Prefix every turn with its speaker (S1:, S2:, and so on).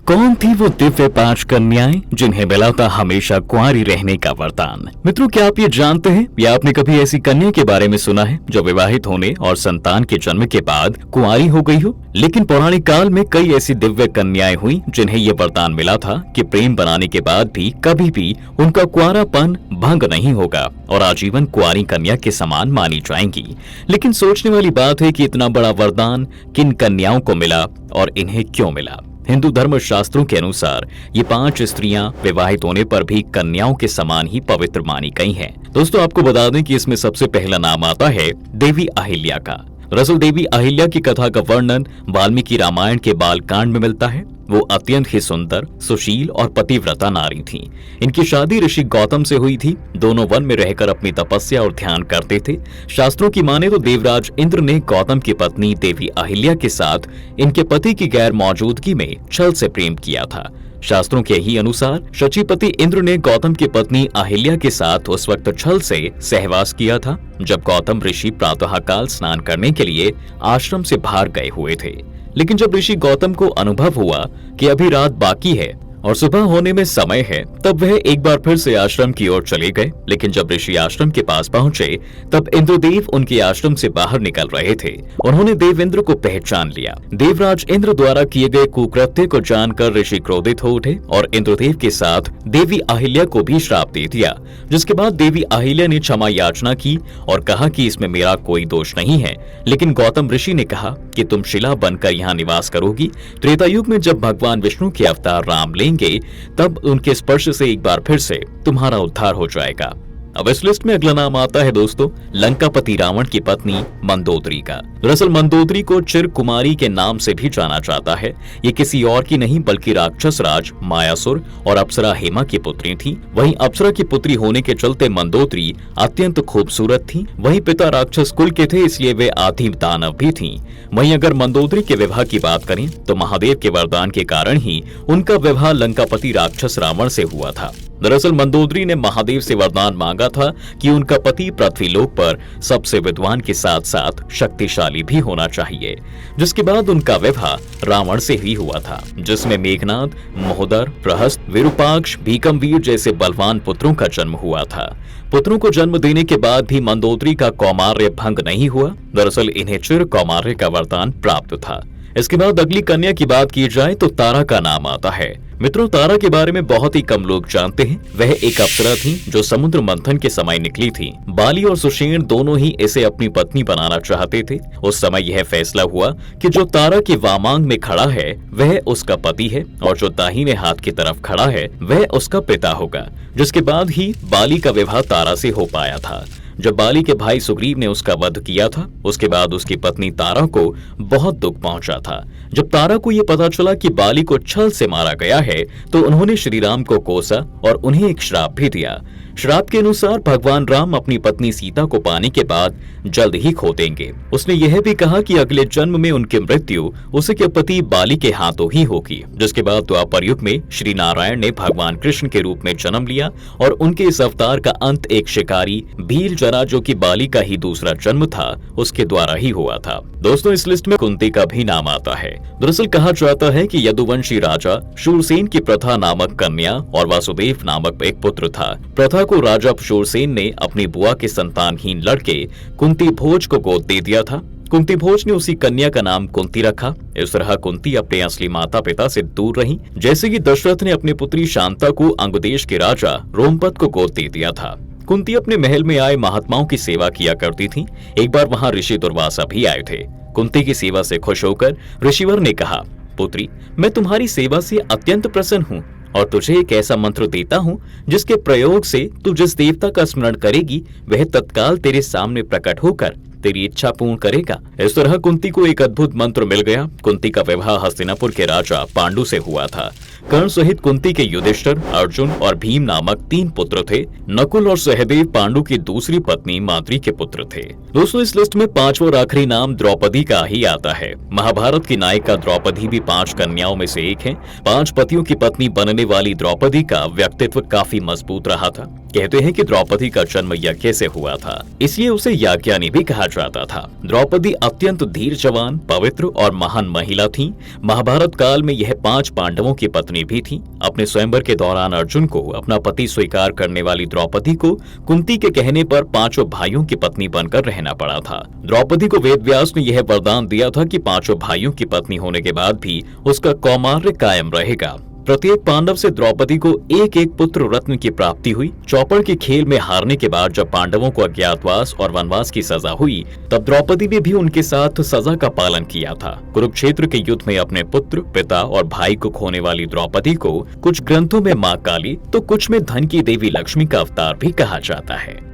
S1: कौन थी वो दिव्य 5 कन्याएं जिन्हें मिला था हमेशा कुंवारी रहने का वरदान। मित्रों, क्या आप ये जानते हैं या आपने कभी ऐसी कन्या के बारे में सुना है जो विवाहित होने और संतान के जन्म के बाद कुंवारी हो गई हो। लेकिन पौराणिक काल में कई ऐसी दिव्य कन्याएं हुई जिन्हें ये वरदान मिला था कि प्रेम बनाने के बाद भी कभी भी उनका कुंवारापन भंग नहीं होगा और आजीवन कुंवारी कन्या के समान मानी जाएंगी। लेकिन सोचने वाली बात है कि इतना बड़ा वरदान किन कन्याओं को मिला और इन्हें क्यों मिला। हिंदू धर्म शास्त्रों के अनुसार ये 5 स्त्रियां विवाहित होने पर भी कन्याओं के समान ही पवित्र मानी गई हैं। दोस्तों, आपको बता दें कि इसमें सबसे पहला नाम आता है देवी अहिल्या का। दरअसल देवी अहिल्या की कथा का वर्णन वाल्मीकि रामायण के बालकांड में मिलता है। वो अत्यंत ही सुंदर, सुशील और पतिव्रता नारी थीं। इनकी शादी ऋषि गौतम से हुई थी। दोनों वन में रहकर अपनी तपस्या और ध्यान करते थे। शास्त्रों की माने तो देवराज इंद्र ने गौतम की पत्नी देवी अहिल्या के साथ इनके पति की गैर मौजूदगी में छल से प्रेम किया था। शास्त्रों के ही अनुसार शचीपति इंद्र ने गौतम की पत्नी अहिल्या के साथ उस वक्त छल से सहवास किया था जब गौतम ऋषि प्रातःकाल स्नान करने के लिए आश्रम से बाहर गए हुए थे। लेकिन जब ऋषि गौतम को अनुभव हुआ कि अभी रात बाकी है और सुबह होने में समय है, तब वह एक बार फिर से आश्रम की ओर चले गए। लेकिन जब ऋषि आश्रम के पास पहुंचे तब इंद्रदेव उनके आश्रम से बाहर निकल रहे थे। उन्होंने देवेंद्र को पहचान लिया। देवराज इंद्र द्वारा किए गए कुकृत्य को जानकर ऋषि क्रोधित हो उठे और इंद्रदेव के साथ देवी अहिल्या को भी श्राप दे दिया। जिसके बाद देवी अहिल्या ने क्षमा याचना की और कहा कि इसमें मेरा कोई दोष नहीं है। लेकिन गौतम ऋषि ने कहा कि तुम शिला बनकर यहाँ निवास करोगी। त्रेता युग में जब भगवान विष्णु के अवतार राम लेंगे तब उनके स्पर्श से एक बार फिर से तुम्हारा उद्धार हो जाएगा। अब इस लिस्ट में अगला नाम आता है दोस्तों लंकापति रावण की पत्नी मंदोदरी का। दरअसल मंदोदरी को चिर कुमारी के नाम से भी जाना जाता है। ये किसी और की नहीं बल्कि राक्षस राज मायासुर और अप्सरा हेमा की पुत्री थी। वहीं अप्सरा की पुत्री होने के चलते मंदोदरी अत्यंत खूबसूरत थी। वहीं पिता राक्षस कुल के थे, इसलिए वे आदि दानव भी थीं। वहीं अगर मंदोदरी के विवाह की बात करें तो महादेव के वरदान के कारण ही उनका विवाह लंकापति राक्षस रावण से हुआ था। दरअसल मंदोदरी ने महादेव से वरदान मांगा था कि उनका पति पृथ्वीलोक पर सबसे विद्वान के साथ साथ शक्तिशाली भी होना चाहिए। जिसके बाद उनका विवाह रावण से ही हुआ था, जिसमें मेघनाद, महोदर, प्रहस्त, विरूपाक्ष, भीकमवीर जैसे बलवान पुत्रों का जन्म हुआ था। पुत्रों को जन्म देने के बाद भी मंदोदरी का कौमार्य भंग नहीं हुआ। दरअसल इन्हें चिर कौमार्य का वरदान प्राप्त था। इसके बाद अगली कन्या की बात की जाए तो तारा का नाम आता है। मित्रों, तारा के बारे में बहुत ही कम लोग जानते हैं। वह एक अप्सरा थी जो समुद्र मंथन के समय निकली थी। बाली और सुषेण दोनों ही इसे अपनी पत्नी बनाना चाहते थे। उस समय यह फैसला हुआ कि जो तारा के वामांग में खड़ा है वह उसका पति है और जो दाहिने हाथ की तरफ खड़ा है वह उसका पिता होगा। जिसके बाद ही बाली का विवाह तारा से हो पाया था। जब बाली के भाई सुग्रीव ने उसका वध किया था उसके बाद उसकी पत्नी तारा को बहुत दुख पहुंचा था। जब तारा को यह पता चला कि बाली को छल से मारा गया है तो उन्होंने श्री राम को कोसा और उन्हें एक श्राप भी दिया। श्राप के अनुसार भगवान राम अपनी पत्नी सीता को पाने के बाद जल्द ही खो देंगे। उसने यह भी कहा कि अगले जन्म में उनकी मृत्यु उसके पति बाली के हाथों ही होगी। जिसके बाद द्वापर युग में श्री नारायण ने भगवान कृष्ण के रूप में जन्म लिया और उनके इस अवतार का अंत एक शिकारी भील जरा जो कि बाली का ही दूसरा जन्म था उसके द्वारा ही हुआ था। दोस्तों, इस लिस्ट में कुंती का भी नाम आता है। दरअसल कहा जाता है कि यदुवंशी राजा शूरसेन की प्रथा नामक कन्या और वासुदेव नामक एक पुत्र था। प्रथा को राजा शूरसेन ने अपनी बुआ के संतानहीन लड़के कुंती भोज को गोद दे दिया था। कुंती भोज ने उसी कन्या का नाम कुंती रखा। इस तरह कुंती अपने असली माता पिता से दूर रही। जैसे कि दशरथ ने अपनी पुत्री शांता को अंगदेश के राजा रोमपद को गोद दे दिया था। कुंती अपने महल में आए महात्माओं की सेवा किया करती थी। एक बार वहां ऋषि दुर्वासा भी आए थे। कुंती की सेवा से खुश होकर ऋषिवर ने कहा, पुत्री, मैं तुम्हारी सेवा से अत्यंत प्रसन्न हूँ और तुझे एक ऐसा मंत्र देता हूँ जिसके प्रयोग से तू जिस देवता का स्मरण करेगी वह तत्काल तेरे सामने प्रकट होकर तेरी इच्छा पूर्ण करेगा। इस तरह कुंती को एक अद्भुत मंत्र मिल गया। कुंती का विवाह हस्तिनापुर के राजा पांडु से हुआ था। कर्ण सहित कुंती के युधिष्ठिर, अर्जुन और भीम नामक 3 पुत्र थे। नकुल और सहदेव पांडु की दूसरी पत्नी माद्री के पुत्र थे। दोस्तों, इस लिस्ट में 5वां और आखिरी नाम द्रौपदी का ही आता है। महाभारत की नायिका द्रौपदी भी 5 कन्याओं में से एक है। 5 पतियों की पत्नी बनने वाली द्रौपदी का व्यक्तित्व काफी मजबूत रहा था। कहते हैं कि द्रौपदी का जन्म यज्ञ से हुआ था, इसलिए उसे याज्ञानी भी कहा जाता था। द्रौपदी अत्यंत धीर जवान, पवित्र और महान महिला थी। महाभारत काल में यह 5 पांडवों की पत्नी भी थी। अपने स्वयंवर के दौरान अर्जुन को अपना पति स्वीकार करने वाली द्रौपदी को कुंती के कहने पर 5 भाइयों की पत्नी बनकर रहना पड़ा था। द्रौपदी को वेदव्यास ने यह वरदान दिया था कि 5 भाइयों की पत्नी होने के बाद भी उसका कौमार्य कायम रहेगा। प्रत्येक पांडव से द्रौपदी को एक एक पुत्र रत्न की प्राप्ति हुई। चौपड़ के खेल में हारने के बाद जब पांडवों को अज्ञातवास और वनवास की सजा हुई, तब द्रौपदी ने भी उनके साथ सजा का पालन किया था। कुरुक्षेत्र के युद्ध में अपने पुत्र, पिता और भाई को खोने वाली द्रौपदी को कुछ ग्रंथों में मां काली तो कुछ में धन की देवी लक्ष्मी का अवतार भी कहा जाता है।